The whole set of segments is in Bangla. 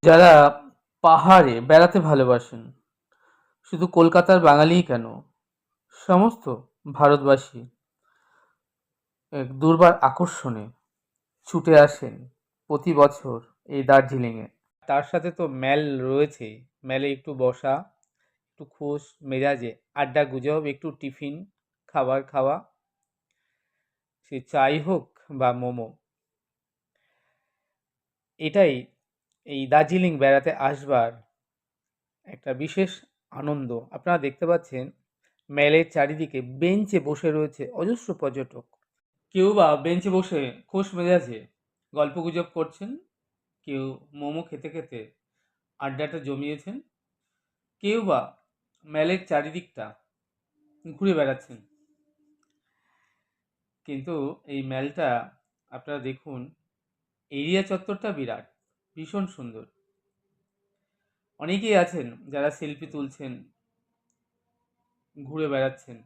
যারা পাহাড়ে বেড়াতে ভালোবাসেন, শুধু কলকাতার বাঙালিই কেন, সমস্ত ভারতবাসী এক দুর্বার আকর্ষণে ছুটে আসেন প্রতি বছর এই দার্জিলিংয়ে। তার সাথে তো মেল রয়েছেই। মেলে একটু বসা, একটু খোশ মেজাজে আড্ডা গুজব, একটু টিফিন খাবার খাওয়া, সে চাই হোক বা মোমো। এটাই এই দার্জিলিং বেড়াতে আসবার একটা বিশেষ আনন্দ। আপনারা দেখতে পাচ্ছেন মেলের চারিদিকে বেঞ্চে বসে রয়েছে অজস্র পর্যটক। কেউ বা বেঞ্চে বসে খোশ মেজাজে গল্পগুজব করছেন, কেউ মোমো খেতে খেতে আড্ডাটা জমিয়েছেন, কেউ বা মেলের চারিদিকটা ঘুরে বেড়াচ্ছেন। কিন্তু এই মেলটা আপনারা দেখুন, এরিয়া চত্বরটা বিরাট, ভীষণ সুন্দর। অনেকেই আছেন যারা সেলফি তুলছেন, ঘুরে বেড়াচ্ছেন।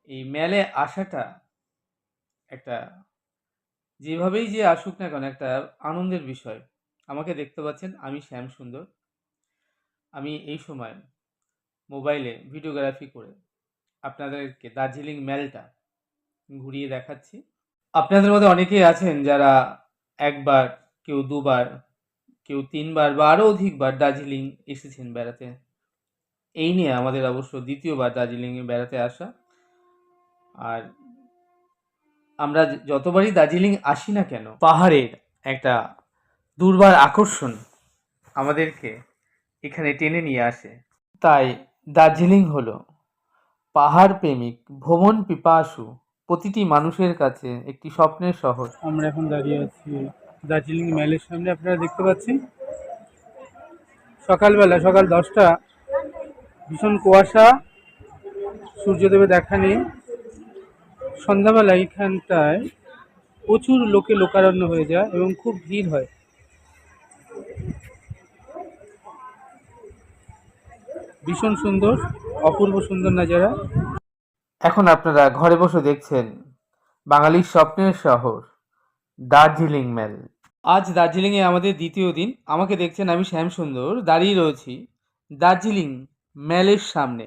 এই মেলে আসাটা একটা, যেভাবেই যে আসুক না কেন, একটা আনন্দের বিষয়। আমাকে দেখতে পাচ্ছেন, আমি শ্যাম সুন্দর। আমি এই সময় মোবাইলে ভিডিওগ্রাফি করে আপনাদেরকে দার্জিলিং মেলটা ঘুরিয়ে দেখাচ্ছি। আপনাদের মধ্যে অনেকেই আছেন যারা একবার, কেউ দুবার, কেউ তিনবার বা আরও অধিকবার দার্জিলিং এসেছেন বেড়াতে। এই নিয়ে আমাদের অবশ্য দ্বিতীয়বার দার্জিলিংয়ে বেড়াতে আসা। আর আমরা যতবারই দার্জিলিং আসি না কেন, পাহাড়ের একটা দুর্বার আকর্ষণ আমাদেরকে এখানে টেনে নিয়ে আসে। তাই দার্জিলিং হলো পাহাড় প্রেমিক, ভ্রমণ পিপাসু প্রতিটি মানুষের কাছে একটি স্বপ্নের শহর। আমরা এখন দাঁড়িয়ে আছি দার্জিলিং মেলের সামনে। আপনারা দেখতে পাচ্ছেন সকালবেলা, সকাল 10টা, ভীষণ কুয়াশা, সূর্যদেবের দেখা নেই। সন্ধ্যাবেলা এইখানটায় প্রচুর লোকে লোকারণ্য হয়ে যায় এবং খুব ভিড় হয়। ভীষণ সুন্দর, অপূর্ব সুন্দর নাজারা। এখন আপনারা ঘরে বসে দেখছেন বাঙালির স্বপ্নের শহর দার্জিলিং মেল। আজ দার্জিলিংয়ে আমাদের দ্বিতীয় দিন। আমাকে দেখছেন, আমি শ্যাম সুন্দর দাঁড়িয়ে রয়েছি দার্জিলিং মেলের সামনে।